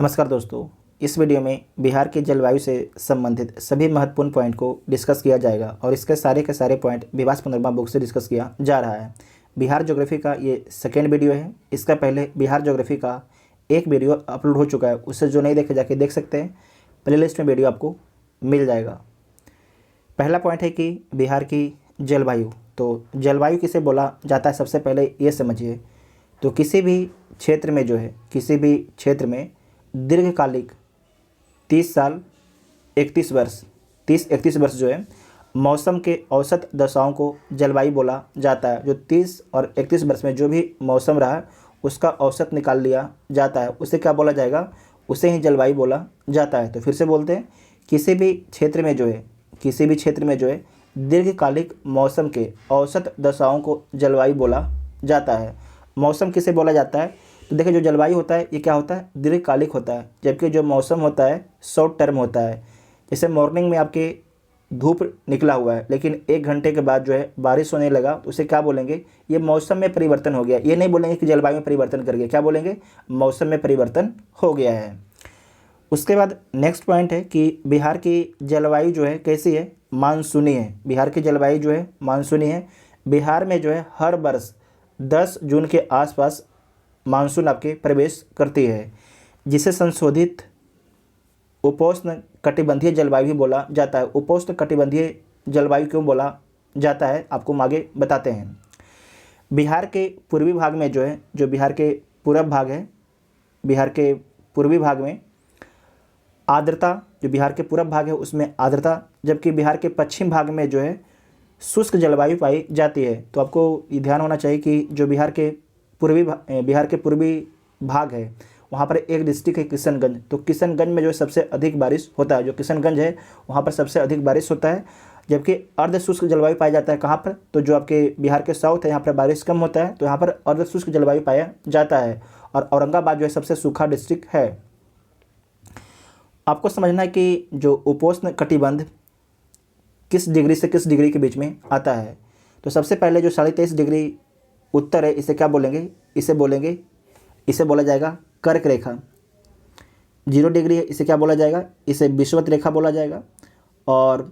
नमस्कार दोस्तों। इस वीडियो में बिहार की जलवायु से संबंधित सभी महत्वपूर्ण पॉइंट को डिस्कस किया जाएगा और इसके सारे के सारे पॉइंट विभास पनोरमा बुक से डिस्कस किया जा रहा है। बिहार ज्योग्राफी का ये सेकेंड वीडियो है। इसका पहले बिहार ज्योग्राफी का एक वीडियो अपलोड हो चुका है, उससे जो नहीं देखे जाके देख सकते हैं। प्लेलिस्ट में वीडियो आपको मिल जाएगा। पहला पॉइंट है कि बिहार की जलवायु। तो जलवायु किसे बोला जाता है, सबसे पहले ये समझिए। तो किसी भी क्षेत्र में जो है, किसी भी क्षेत्र में दीर्घकालिक 30 साल 31 वर्ष 30-31 वर्ष जो है मौसम के औसत दशाओं को जलवायु बोला जाता है। जो 30 और 31 वर्ष में जो भी मौसम रहा है उसका औसत निकाल लिया जाता है, उसे क्या बोला जाएगा, उसे ही जलवायु बोला जाता है। तो फिर से बोलते हैं, किसी भी क्षेत्र में जो है, किसी भी क्षेत्र में जो है दीर्घकालिक मौसम के औसत दशाओं को जलवायु बोला जाता है। मौसम किसे बोला जाता है, तो देखिए जो जलवायु होता है ये क्या होता है, दीर्घकालिक होता है, जबकि जो मौसम होता है शॉर्ट टर्म होता है। जैसे मॉर्निंग में आपके धूप निकला हुआ है लेकिन 1 घंटे के बाद जो है बारिश होने लगा, तो उसे क्या बोलेंगे, ये मौसम में परिवर्तन हो गया। ये नहीं बोलेंगे कि जलवायु में परिवर्तन कर गया, क्या बोलेंगे, मौसम में परिवर्तन हो गया है। उसके बाद नेक्स्ट पॉइंट है कि बिहार की जलवायु जो है कैसी है, मानसूनी है। बिहार की जलवायु जो है मानसूनी है। बिहार में जो है हर वर्ष 10 जून के आसपास मानसून आपके प्रवेश करती है, जिसे संशोधित उपोष्ण कटिबंधीय जलवायु भी बोला जाता है। उपोष्ण कटिबंधीय जलवायु क्यों बोला जाता है, आपको हम आगे बताते हैं। बिहार के पूर्वी भाग में जो है, जो बिहार के पूरब भाग है, बिहार के पूर्वी भाग में आर्द्रता, जो बिहार के पूरब भाग है उसमें आर्द्रता, जबकि बिहार के पश्चिम भाग में जो है शुष्क जलवायु पाई जाती है। तो आपको ये ध्यान होना चाहिए कि जो बिहार के पूर्वी भाग है वहाँ पर एक डिस्ट्रिक्ट है किशनगंज। तो किशनगंज में जो सबसे अधिक बारिश होता है, जो किशनगंज है वहाँ पर सबसे अधिक बारिश होता है। जबकि अर्ध शुष्क जलवायु पाया जाता है कहाँ पर, तो जो आपके बिहार के साउथ है यहाँ पर बारिश कम होता है, तो यहाँ पर अर्ध शुष्क जलवायु पाया जाता है। और औरंगाबाद जो है सबसे सूखा डिस्ट्रिक्ट है। आपको समझना है कि जो उपोष्ण कटिबंध किस डिग्री से किस डिग्री के बीच में आता है। तो सबसे पहले जो 23.5 डिग्री उत्तर है, इसे क्या बोलेंगे, इसे बोला जाएगा कर्क रेखा। 0 डिग्री है, इसे क्या बोला जाएगा, इसे विषुवत रेखा बोला जाएगा। और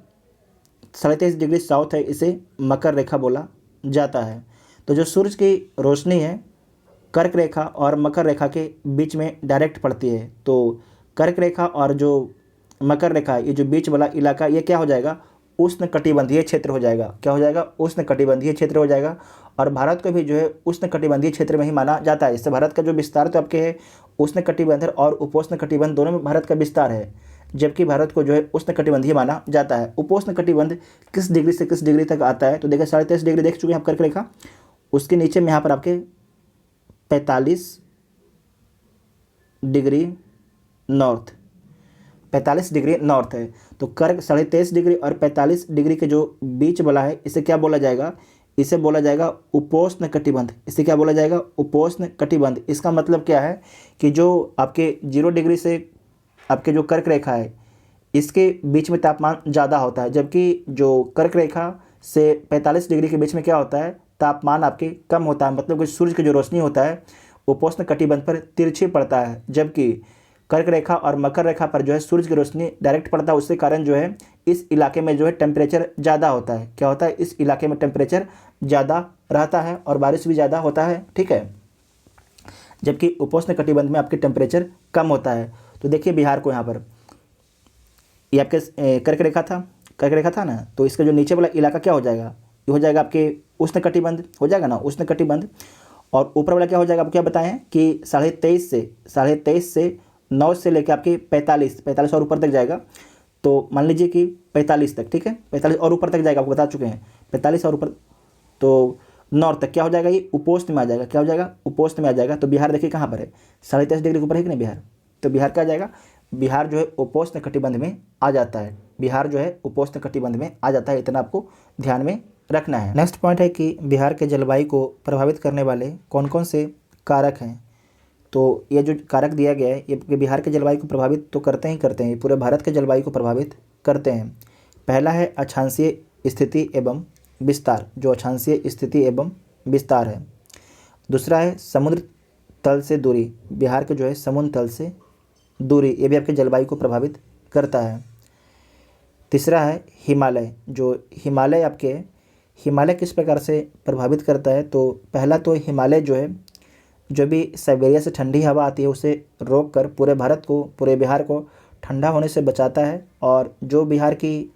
23.5 डिग्री साउथ है, इसे मकर रेखा बोला जाता है। तो जो सूरज की रोशनी है कर्क रेखा और मकर रेखा के बीच में डायरेक्ट पड़ती है। तो कर्क रेखा और जो मकर रेखा, ये जो बीच वाला इलाका, ये क्या हो जाएगा, उष्ण कटिबंधीय क्षेत्र हो जाएगा। क्या हो जाएगा, उष्ण कटिबंधीय क्षेत्र हो जाएगा। और भारत को भी जो है उष्ण कटिबंधीय क्षेत्र में ही माना जाता है। इससे भारत का जो विस्तार तो आपके है उष्ण कटिबंध और उपोष्ण कटिबंध दोनों में भारत का विस्तार है, जबकि भारत को जो है उष्ण कटिबंधीय माना जाता है। उपोष्ण कटिबंध किस डिग्री से किस डिग्री तक आता है, तो देखिए 23.5 डिग्री देख चुके हैं आप कर्क रेखा, उसके नीचे में यहाँ पर आपके 45 डिग्री नॉर्थ, 45 डिग्री नॉर्थ है। तो कर्क 23.5 डिग्री और 45 डिग्री के जो बीच वाला है, इसे क्या बोला जाएगा, इसे बोला जाएगा उपोष्ण कटिबंध। इसे क्या बोला जाएगा, उपोष्ण कटिबंध। इसका मतलब क्या है कि जो आपके 0 डिग्री से आपके जो कर्क रेखा है इसके बीच में तापमान ज़्यादा होता है, जबकि जो कर्क रेखा से 45 डिग्री के बीच में क्या होता है, तापमान आपके कम होता है। मतलब कि सूर्य की जो रोशनी होता है उपोष्ण कटिबंध पर तिरछी पड़ता है, जबकि कर्क रेखा और मकर रेखा पर जो है सूरज की रोशनी डायरेक्ट पड़ता है। उसके कारण जो है इस इलाके में जो है टेम्परेचर ज़्यादा होता है। क्या होता है, इस इलाके में टेम्परेचर ज़्यादा रहता है और बारिश भी ज़्यादा होता है, ठीक है। जबकि उपोष्ण कटिबंध में आपके टेम्परेचर कम होता है। तो देखिए बिहार को यहाँ पर ये आपके कर्क रेखा था ना, तो इसका जो नीचे वाला इलाका क्या हो जाएगा, ये हो जाएगा आपके उष्ण कटिबंध हो जाएगा ना, उष्ण कटिबंध। और ऊपर वाला क्या हो जाएगा, आपको क्या बताएं कि 23.5 से 9 से लेकर आपके 45 और ऊपर तक जाएगा। तो मान लीजिए कि 45 तक, ठीक है, 45 और ऊपर तक जाएगा, आपको बता चुके हैं 45 और ऊपर, तो नॉर्थ तक क्या हो जाएगा, ये उपोष्ण में आ जाएगा। क्या हो जाएगा, उपोष्ण में आ जाएगा। तो बिहार देखिए कहाँ पर है, 23.5 डिग्री के ऊपर है कि नहीं बिहार, तो बिहार क्या आ जाएगा, बिहार जो है उपोष्ण कटिबंध में आ जाता है। बिहार जो है उपोष्ण कटिबंध में आ जाता है, इतना आपको ध्यान में रखना है। नेक्स्ट पॉइंट है कि बिहार के जलवायु को प्रभावित करने वाले कौन कौन से कारक हैं। तो ये जो कारक दिया गया है ये बिहार के जलवायु को प्रभावित तो करते हैं, ये पूरे भारत के जलवायु को प्रभावित करते हैं। पहला है अक्षांशीय स्थिति एवं विस्तार, जो अक्षांशीय स्थिति एवं विस्तार है। दूसरा है समुद्र तल से दूरी, बिहार के जो है समुद्र तल से दूरी, ये भी आपके जलवायु को प्रभावित करता है। तीसरा है हिमालय। जो हिमालय आपके, हिमालय किस प्रकार से प्रभावित करता है, तो पहला तो हिमालय जो है, जो भी साइबेरिया से ठंडी हवा आती है उसे रोक कर पूरे भारत को, पूरे बिहार को ठंडा होने से बचाता है, और जो बिहार की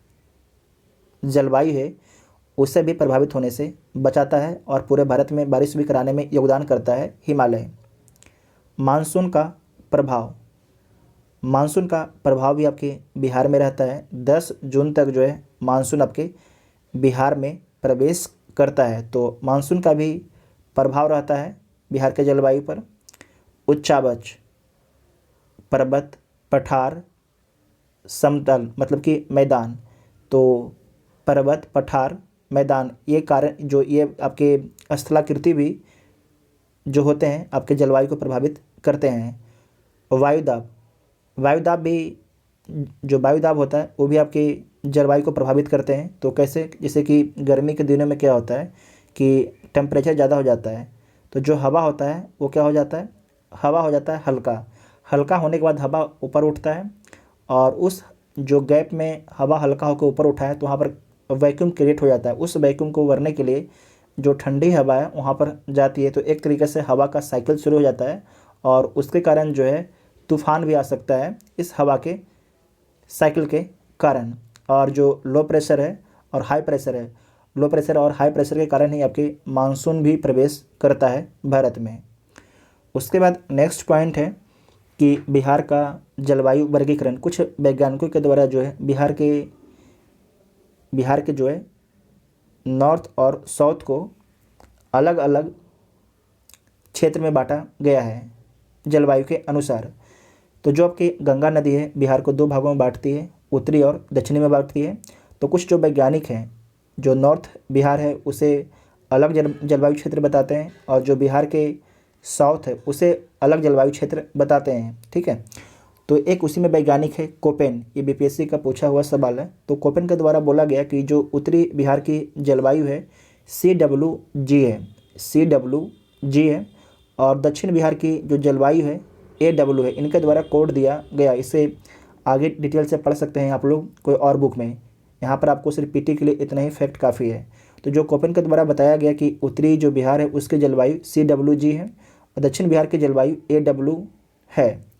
जलवायु है उससे भी प्रभावित होने से बचाता है, और पूरे भारत में बारिश भी कराने में योगदान करता है हिमालय। मानसून का प्रभाव, मानसून का प्रभाव भी आपके बिहार में रहता है। 10 जून तक जो है मानसून आपके बिहार में प्रवेश करता है, तो मानसून का भी प्रभाव रहता है बिहार के जलवायु पर। उच्चावच, पर्वत, पठार, समतल मतलब कि मैदान, तो पर्वत, पठार, मैदान, ये कारण जो ये आपके स्थलाकृति भी जो होते हैं आपके जलवायु को प्रभावित करते हैं। वायुदाब, वायुदाब भी, जो वायुदाब होता है वो भी आपके जलवायु को प्रभावित करते हैं। तो कैसे, जैसे कि गर्मी के दिनों में क्या होता है कि टेम्परेचर ज़्यादा हो जाता है, तो जो हवा होता है वो क्या हो जाता है, हवा हो जाता है हल्का। हल्का होने के बाद हवा ऊपर उठता है, और उस जो गैप में हवा हल्का होकर ऊपर उठा है तो वहाँ पर वैक्यूम क्रिएट हो जाता है। उस वैक्यूम को भरने के लिए जो ठंडी हवा है वहाँ पर जाती है, तो एक तरीके से हवा का साइकिल शुरू हो जाता है, और उसके कारण जो है तूफान भी आ सकता है इस हवा के साइकिल के कारण। और जो लो प्रेशर है और हाई प्रेशर है, लो प्रेशर और हाई प्रेशर के कारण ही आपके मानसून भी प्रवेश करता है भारत में। उसके बाद नेक्स्ट पॉइंट है कि बिहार का जलवायु वर्गीकरण। कुछ वैज्ञानिकों के द्वारा जो है बिहार के जो है नॉर्थ और साउथ को अलग अलग क्षेत्र में बांटा गया है जलवायु के अनुसार। तो जो आपकी गंगा नदी है बिहार को 2 भागों में बांटती है, उत्तरी और दक्षिणी में बांटती है। तो कुछ जो वैज्ञानिक हैं जो नॉर्थ बिहार है उसे अलग जलवायु क्षेत्र बताते हैं, और जो बिहार के साउथ है उसे अलग जलवायु क्षेत्र बताते हैं। ठीक है, तो एक उसी में वैज्ञानिक है कोपेन, ये बीपीएससी का पूछा हुआ सवाल है। तो कोपेन के द्वारा बोला गया कि जो उत्तरी बिहार की जलवायु है CWG है, CWG है, और दक्षिण बिहार की जो जलवायु है AW है। इनके द्वारा कोड दिया गया, इसे आगे डिटेल से पढ़ सकते हैं आप लोग कोई और बुक में। यहाँ पर आपको सिर्फ पीटी के लिए इतना ही फैक्ट काफ़ी है। तो जो कोपेन के द्वारा बताया गया कि उत्तरी जो बिहार है उसकी जलवायु CWG है, और दक्षिण बिहार की जलवायु AW है।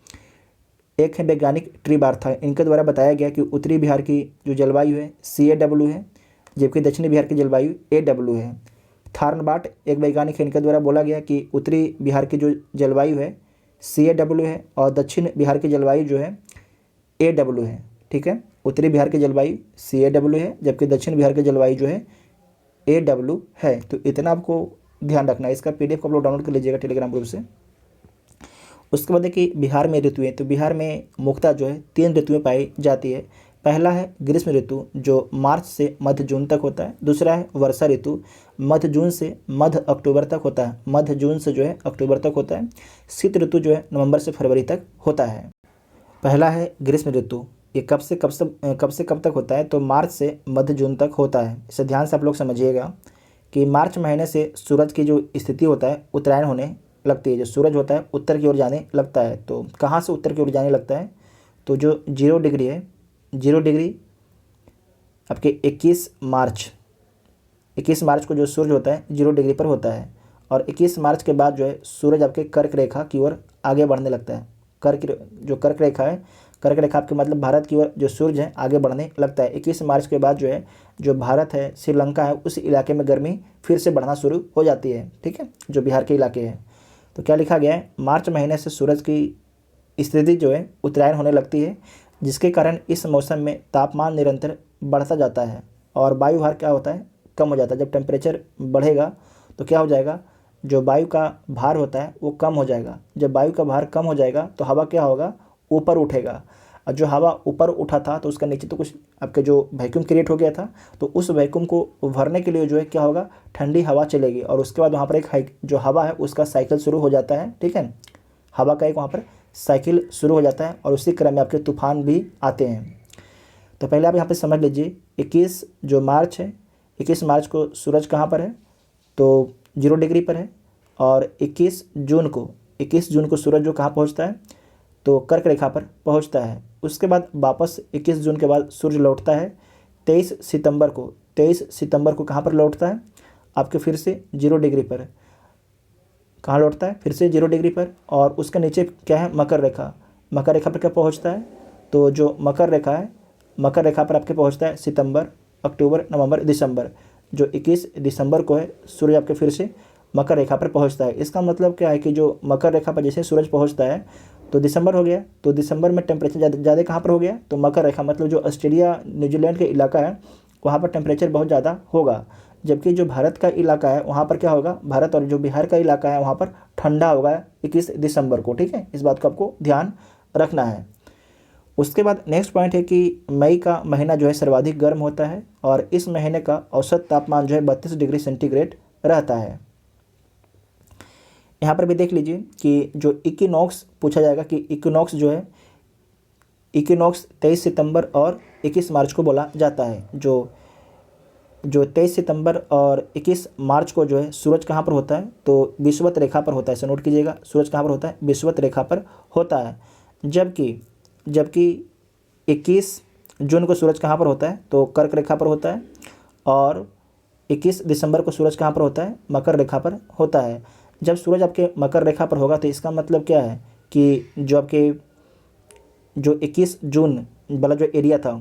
एक है वैज्ञानिक ट्रिबार्था, इनके द्वारा बताया गया कि उत्तरी बिहार की जो जलवायु है CAW है, जबकि दक्षिणी बिहार की जलवायु AW है। थार्नबाट एक वैज्ञानिक है, इनके द्वारा बोला गया कि उत्तरी बिहार की जो जलवायु है CAW है, और दक्षिण बिहार की जलवायु जो है AW है। ठीक है, उत्तरी बिहार की जलवायु CAW है, जबकि दक्षिण बिहार की जलवायु जो है AW है। तो इतना आपको ध्यान रखना है। इसका PDF को आप लोग डाउनलोड कर लीजिएगा टेलीग्राम ग्रुप से। उसके बाद देखिए बिहार में ऋतुएं, तो बिहार में मुख्यतः जो है 3 ऋतुएं पाई जाती है। पहला है ग्रीष्म ऋतु जो मार्च से मध्य जून तक होता है। दूसरा है वर्षा ऋतु, मध्य जून से मध्य अक्टूबर तक होता है, मध्य जून से जो है अक्टूबर तक होता है। शीत ऋतु जो है नवंबर से फरवरी तक होता है। पहला है ग्रीष्म ऋतु, ये कब से कब तक होता है, तो मार्च से मध्य जून तक होता है। इसे ध्यान से आप लोग समझिएगा कि मार्च महीने से सूरज की जो स्थिति होता है उत्तरायण होने लगती है। जो सूरज होता है उत्तर की ओर जाने लगता है। तो कहाँ से उत्तर की ओर जाने लगता है, तो जो 0 डिग्री है, 0 डिग्री आपके 21 मार्च को जो सूरज होता है 0 डिग्री पर होता है, और 21 मार्च के बाद जो है सूरज आपके कर्क रेखा की ओर आगे बढ़ने लगता है। कर्क रेखा है, कर्क रेखा आपके मतलब भारत की ओर जो सूरज है आगे बढ़ने लगता है। 21 मार्च के बाद जो है जो भारत है, श्रीलंका है, उस इलाके में गर्मी फिर से बढ़ना शुरू हो जाती है। ठीक है, जो बिहार के इलाके हैं। तो क्या लिखा गया है, मार्च महीने से सूरज की स्थिति जो है उत्तरायण होने लगती है, जिसके कारण इस मौसम में तापमान निरंतर बढ़ता जाता है और वायु भार क्या होता है, कम हो जाता है। जब टेम्परेचर बढ़ेगा तो क्या हो जाएगा, जो वायु का भार होता है वो कम हो जाएगा। जब वायु का भार कम हो जाएगा तो हवा क्या होगा, ऊपर उठेगा। और जो हवा ऊपर उठा था तो उसका नीचे तो कुछ आपके जो वैक्यूम क्रिएट हो गया था, तो उस वैक्यूम को भरने के लिए जो है क्या होगा, ठंडी हवा चलेगी, और उसके बाद वहाँ पर एक जो हवा है उसका साइकिल शुरू हो जाता है। ठीक है, हवा का एक वहाँ पर साइकिल शुरू हो जाता है, और उसी क्रम में आपके तूफान भी आते हैं। तो पहले आप यहाँ पर समझ लीजिए 21 जो मार्च है, 21 मार्च को सूरज कहाँ पर है, तो 0 डिग्री पर है। और 21 जून को सूरज जो कहाँ पहुँचता है, तो कर्क रेखा पर पहुंचता है। उसके बाद वापस 21 जून के बाद सूर्य लौटता है 23 सितंबर को कहाँ पर लौटता है आपके फिर से 0 डिग्री पर। कहाँ लौटता है फिर से 0 डिग्री पर। और उसके नीचे क्या है मकर रेखा पर क्या पहुंचता है, तो जो मकर रेखा है मकर रेखा पर आपके पहुंचता है सितंबर, अक्टूबर, नवंबर, दिसंबर। जो 21 दिसंबर को है सूर्य आपके फिर से मकर रेखा पर पहुंचता है। इसका मतलब क्या है कि जो मकर रेखा पर जैसे सूरज पहुंचता है तो दिसंबर हो गया, तो दिसंबर में टेम्परेचर ज़्यादा कहाँ पर हो गया, तो मकर रेखा मतलब जो ऑस्ट्रेलिया न्यूजीलैंड के इलाका है वहाँ पर टेम्परेचर बहुत ज़्यादा होगा। जबकि जो भारत का इलाका है वहाँ पर क्या होगा, भारत और जो बिहार का इलाका है वहाँ पर ठंडा होगा 21 दिसंबर को। ठीक है, इस बात को आपको ध्यान रखना है। उसके बाद नेक्स्ट पॉइंट है कि मई का महीना जो है सर्वाधिक गर्म होता है और इस महीने का औसत तापमान जो है 32 डिग्री सेंटीग्रेड रहता है। यहाँ पर भी देख लीजिए कि जो इक्विनॉक्स पूछा जाएगा कि इक्विनॉक्स जो है इक्विनॉक्स 23 सितंबर और 21 मार्च को बोला जाता है। जो 23 सितंबर और 21 मार्च को जो है सूरज कहाँ पर होता है, तो विषुवत रेखा पर होता है। इसे नोट कीजिएगा, सूरज कहाँ पर होता है, विषुवत रेखा पर होता है। जबकि 21 जून को सूरज कहाँ पर होता है, तो कर्क रेखा पर होता है। और 21 दिसंबर को सूरज कहाँ पर होता है, मकर रेखा पर होता है। जब सूरज आपके मकर रेखा पर होगा तो इसका मतलब क्या है कि जो 21 जून वाला जो एरिया था,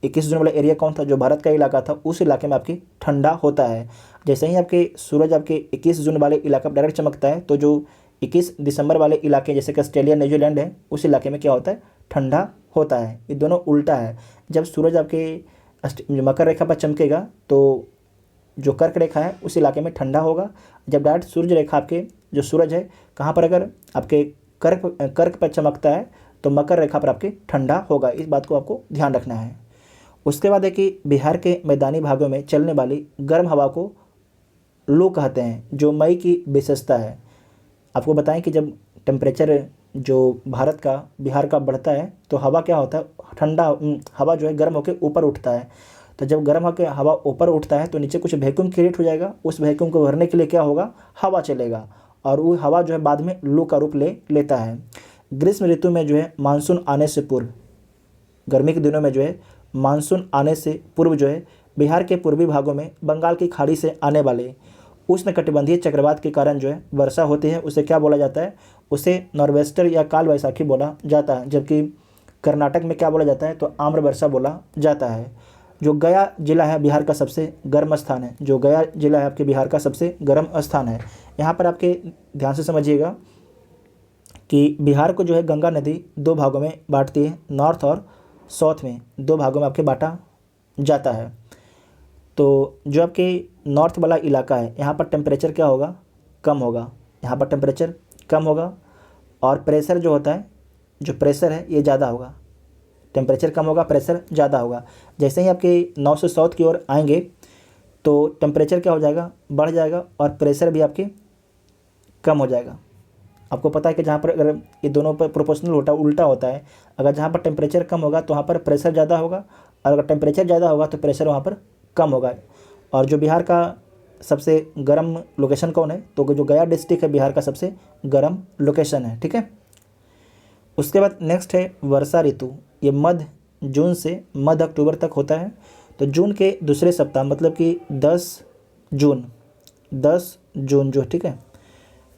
21 जून वाला एरिया कौन था, जो भारत का इलाका था, उस इलाके में आपकी ठंडा होता है। जैसे ही आपके सूरज आपके 21 जून वाले इलाका पर डायरेक्ट चमकता है तो जो 21 दिसंबर वाले इलाके जैसे कि ऑस्ट्रेलिया न्यूजीलैंड है उस इलाके में क्या होता है, ठंडा होता है। ये दोनों उल्टा है। जब सूरज आपके मकर रेखा पर चमकेगा तो जो कर्क रेखा है उस इलाके में ठंडा होगा। जब डायरेक्ट सूर्य रेखा आपके जो सूरज है कहाँ पर अगर आपके कर्क पर चमकता है तो मकर रेखा पर आपके ठंडा होगा। इस बात को आपको ध्यान रखना है। उसके बाद है कि बिहार के मैदानी भागों में चलने वाली गर्म हवा को लू कहते हैं, जो मई की विशेषता है। आपको बताएं कि जब टेम्परेचर जो भारत का बिहार का बढ़ता है तो हवा क्या होता है, ठंडा हवा जो है गर्म होकर ऊपर उठता है। तो जब गर्म होकर हवा ऊपर उठता है तो नीचे कुछ वैक्यूम क्रिएट हो जाएगा। उस वैक्यूम को भरने के लिए क्या होगा, हवा चलेगा और वो हवा जो है बाद में लू का रूप लेता है। ग्रीष्म ऋतु में जो है मानसून आने से पूर्व, गर्मी के दिनों में जो है मानसून आने से पूर्व जो है बिहार के पूर्वी भागों में बंगाल की खाड़ी से आने वाले उष्णकटिबंधीय चक्रवात के कारण जो है वर्षा होती है। उसे क्या बोला जाता है, उसे नॉर्वेस्टर या काल वैसाखी बोला जाता है। जबकि कर्नाटक में क्या बोला जाता है, तो आम्र वर्षा बोला जाता है। जो गया जिला है बिहार का सबसे गर्म स्थान है, जो गया जिला है आपके बिहार का सबसे गर्म स्थान है। यहाँ पर आपके ध्यान से समझिएगा कि बिहार को जो है गंगा नदी 2 भागों में बांटती है, नॉर्थ और साउथ में 2 भागों में आपके बांटा जाता है। तो जो आपके नॉर्थ वाला इलाका है यहाँ पर टेम्परेचर क्या होगा, कम होगा। यहाँ पर टेम्परेचर कम होगा और प्रेशर जो होता है, जो प्रेशर है ये ज़्यादा होगा। टेम्परेचर कम होगा, प्रेशर ज़्यादा होगा। जैसे ही आपके नॉर्थ से साउथ की ओर आएंगे तो टेम्परेचर क्या हो जाएगा, बढ़ जाएगा और प्रेशर भी आपके कम हो जाएगा। आपको पता है कि जहाँ पर अगर ये दोनों पर प्रोपोर्शनल उल्टा होता है। अगर जहाँ पर टेम्परेचर कम होगा तो वहाँ पर प्रेशर ज़्यादा होगा और अगर टेम्परेचर ज़्यादा होगा तो प्रेशर वहाँ पर कम होगा। और जो बिहार का सबसे गर्म लोकेशन कौन है, तो जो गया डिस्ट्रिक्ट है बिहार का सबसे गर्म लोकेशन है। ठीक है, उसके बाद नेक्स्ट है वर्षा ऋतु। ये मध्य जून से मध्य अक्टूबर तक होता है। तो जून के दूसरे सप्ताह मतलब कि 10 जून जो, ठीक है,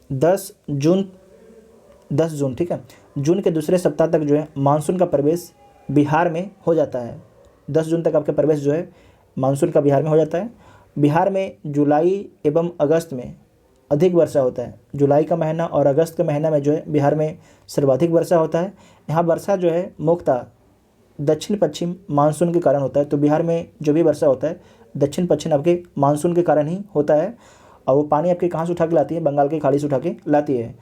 10 जून ठीक है, जून के दूसरे सप्ताह तक जो है मानसून का प्रवेश बिहार में हो जाता है। 10 जून तक आपका प्रवेश जो है मानसून का बिहार में हो जाता है। बिहार में जुलाई एवं अगस्त में अधिक वर्षा होता है। जुलाई का महीना और अगस्त के महीना में जो है बिहार में सर्वाधिक वर्षा होता है। यहाँ वर्षा जो है मुख्यतः दक्षिण पश्चिम मानसून के कारण होता है। तो बिहार में जो भी वर्षा होता है दक्षिण पश्चिम आपके मानसून के कारण ही होता है और वो पानी आपके कहाँ से उठा के लाती है, बंगाल की खाड़ी से उठा के लाती है।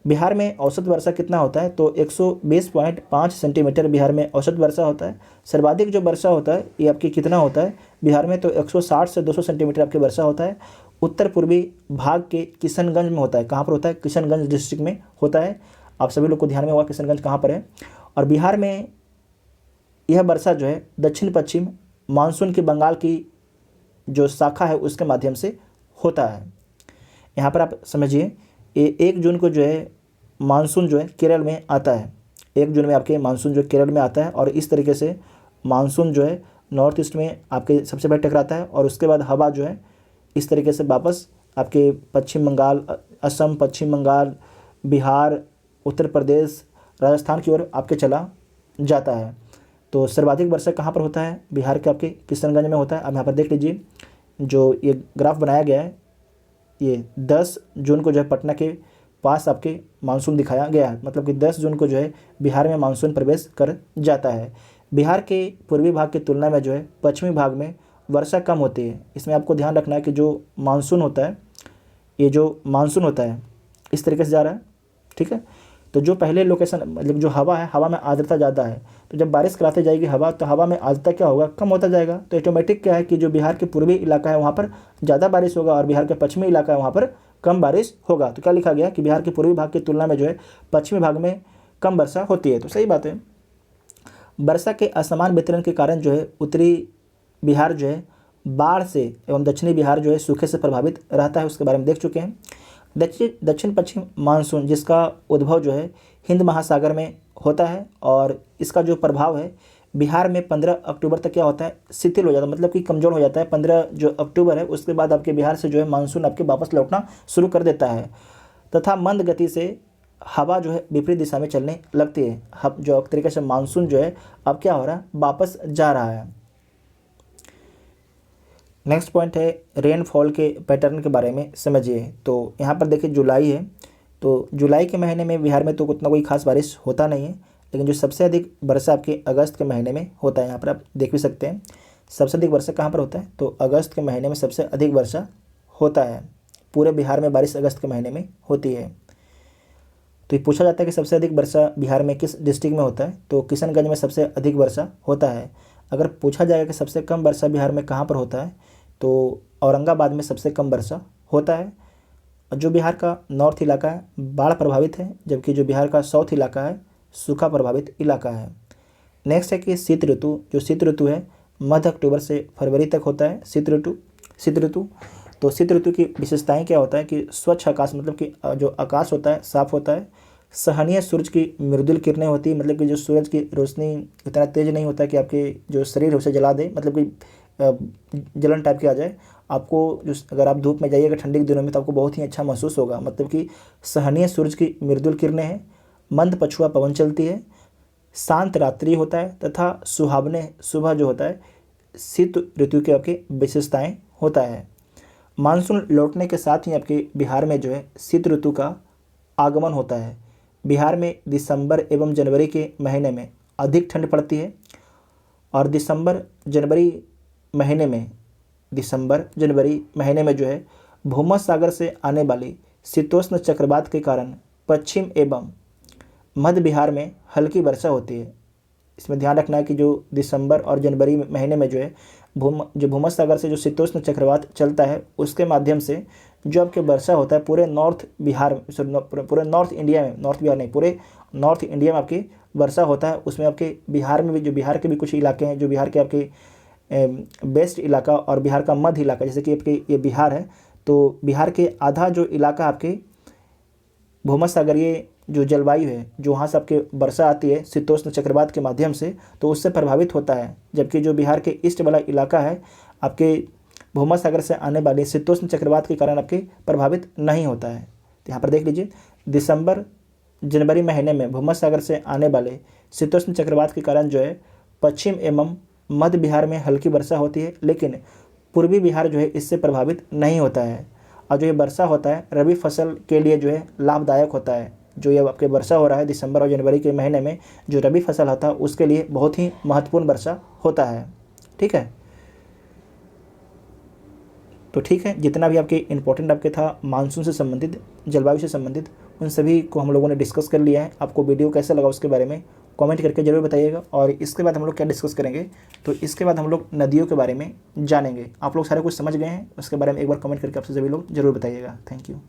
बिहार में औसत वर्षा कितना होता है, तो 120.5 सेंटीमीटर बिहार में औसत वर्षा होता है। सर्वाधिक जो वर्षा होता है ये आपकी कितना होता है बिहार में, तो 160 से 200 सेंटीमीटर आपकी वर्षा होता है। उत्तर पूर्वी भाग के किशनगंज में होता है। कहाँ पर होता है, किशनगंज डिस्ट्रिक्ट में होता है। आप सभी लोग को ध्यान में होगा किशनगंज कहाँ पर है। और बिहार में यह वर्षा जो है दक्षिण पश्चिम मानसून की बंगाल की जो शाखा है उसके माध्यम से होता है। यहाँ पर आप समझिए ये 1 जून को जो है मानसून जो है केरल में आता है। 1 जून में आपके मानसून जो केरल में आता है और इस तरीके से मानसून जो है नॉर्थ ईस्ट में आपके सबसे पहले टकराता है और उसके बाद हवा जो है इस तरीके से वापस आपके पश्चिम बंगाल, असम, पश्चिम बंगाल, बिहार, उत्तर प्रदेश, राजस्थान की ओर आपके चला जाता है। तो सर्वाधिक वर्षा कहाँ पर होता है? बिहार के आपके किशनगंज में होता है। अब यहाँ पर देख लीजिए, जो ये ग्राफ बनाया गया है, ये 10 जून को जो है पटना के पास आपके मानसून दिखाया गया है, मतलब कि 10 जून को जो है बिहार में मानसून प्रवेश कर जाता है। बिहार के पूर्वी भाग की तुलना में जो है पश्चिमी भाग में वर्षा कम होती है। इसमें आपको ध्यान रखना है कि जो मानसून होता है, ये जो मानसून होता है इस तरीके से जा रहा है, ठीक है। तो जो पहले लोकेशन, मतलब जो हवा है, हवा में आर्द्रता ज़्यादा है, तो जब बारिश कराते जाएगी हवा, तो हवा में आर्द्रता क्या होगा? कम होता जाएगा। तो ऑटोमेटिक क्या है कि जो बिहार के पूर्वी इलाका है वहाँ पर ज़्यादा बारिश होगा और बिहार के पश्चिमी इलाका है वहाँ पर कम बारिश होगा। तो क्या लिखा गया कि बिहार के पूर्वी भाग की तुलना में जो है पश्चिमी भाग में कम वर्षा होती है। तो सही बात है। वर्षा के असमान वितरण के कारण जो है उत्तरी बिहार जो है बाढ़ से एवं दक्षिणी बिहार जो है सूखे से प्रभावित रहता है, उसके बारे में देख चुके हैं। दक्षिण पश्चिम मानसून जिसका उद्भव जो है हिंद महासागर में होता है और इसका जो प्रभाव है बिहार में 15 अक्टूबर तक क्या होता है? शिथिल हो जाता है, मतलब कि कमज़ोर हो जाता है। 15 जो अक्टूबर है उसके बाद आपके बिहार से जो है मानसून आपके वापस लौटना शुरू कर देता है तथा मंद गति से हवा जो है विपरीत दिशा में चलने लगती है। अब जो तरीके से मानसून जो है अब क्या हो रहा है? वापस जा रहा है। नेक्स्ट पॉइंट है रेनफॉल के पैटर्न के बारे में समझिए। तो यहाँ पर देखिए जुलाई है, तो जुलाई के महीने में बिहार में तो उतना कोई खास बारिश होता नहीं है, लेकिन जो सबसे अधिक वर्षा आपके अगस्त के महीने में होता है। यहाँ पर आप देख भी सकते हैं सबसे अधिक वर्षा कहाँ पर होता है, तो अगस्त के महीने में सबसे अधिक वर्षा होता है। पूरे बिहार में बारिश अगस्त के महीने में होती है। तो ये पूछा जाता है कि सबसे अधिक वर्षा बिहार में किस डिस्ट्रिक्ट में होता है, तो किशनगंज में सबसे अधिक वर्षा होता है। अगर पूछा जाएगा कि सबसे कम वर्षा बिहार में कहाँ पर होता है, तो औरंगाबाद में सबसे कम वर्षा होता है। जो बिहार का नॉर्थ इलाका है बाढ़ प्रभावित है, जबकि जो बिहार का साउथ इलाका है सूखा प्रभावित इलाका है। नेक्स्ट है कि शीत ऋतु, जो शीत ऋतु है मध्य अक्टूबर से फरवरी तक होता है शीत ऋतु। तो शीत ऋतु की विशेषताएं क्या होता है कि स्वच्छ आकाश, मतलब कि जो आकाश होता है साफ होता है। सहनीय सूरज की मृदुल किरणें होती है, मतलब कि जो सूरज की रोशनी इतना तेज नहीं होता कि आपके जो शरीर है उसे जला दे, मतलब कि जलन टाइप की आ जाए आपको। जो अगर आप धूप में जाइएगा ठंडी के दिनों में तो आपको बहुत ही अच्छा महसूस होगा, मतलब कि सहनीय सूरज की मृदुल किरणें हैं, मंद पछुआ पवन चलती है, शांत रात्रि होता है तथा सुहावने सुबह जो होता है शीत ऋतु के आपके विशेषताएं होता है। मानसून लौटने के साथ ही आपके बिहार में जो है शीत ऋतु का आगमन होता है। बिहार में दिसंबर एवं जनवरी के महीने में अधिक ठंड पड़ती है और दिसंबर जनवरी महीने में जो है भूमध्य सागर से आने वाली शीतोष्ण चक्रवात के कारण पश्चिम एवं मध्य बिहार में हल्की वर्षा होती है। इसमें ध्यान रखना है कि जो दिसंबर और जनवरी महीने में जो है भूमध्य सागर से जो शीतोष्ण चक्रवात चलता है उसके माध्यम से जो आपके वर्षा होता है पूरे पूरे नॉर्थ इंडिया में, नॉर्थ बिहार नहीं, पूरे नॉर्थ इंडिया में आपकी वर्षा होता है। उसमें आपके बिहार में भी, जो बिहार के भी कुछ इलाके हैं जो बिहार के आपके वेस्ट इलाका और बिहार का मध्य इलाका, जैसे कि आपके ये बिहार है, तो बिहार के आधा जो इलाका आपके भूमध्य सागरीय जो जलवायु है, जो वहाँ से आपके वर्षा आती है शीतोष्ण चक्रवात के माध्यम से, तो उससे प्रभावित होता है। जबकि जो बिहार के ईस्ट वाला इलाका है आपके भूमध्य सागर से आने वाले शीतोष्ण चक्रवात के कारण आपके प्रभावित नहीं होता है। तो यहाँ पर देख लीजिए दिसंबर जनवरी महीने में भूमध्य सागर से आने वाले शीतोष्ण चक्रवात के कारण जो है पश्चिम एवं मध्य बिहार में हल्की वर्षा होती है, लेकिन पूर्वी बिहार जो है इससे प्रभावित नहीं होता है। और जो ये वर्षा होता है रबी फसल के लिए जो है लाभदायक होता है। जो ये आपके वर्षा हो रहा है दिसंबर और जनवरी के महीने में, जो रबी फसल होता है उसके लिए बहुत ही महत्वपूर्ण वर्षा होता है। ठीक है, तो ठीक है, जितना भी आपके इंपॉर्टेंट आपके था मानसून से संबंधित, जलवायु से संबंधित, उन सभी को हम लोगों ने डिस्कस कर लिया है। आपको वीडियो कैसा लगा उसके बारे में कमेंट करके ज़रूर बताइएगा। और इसके बाद हम लोग क्या डिस्कस करेंगे, तो इसके बाद हम लोग नदियों के बारे में जानेंगे। आप लोग सारे कुछ समझ गए हैं, उसके बारे में एक बार कमेंट करके आपसे सभी लोग जरूर बताइएगा। Thank you.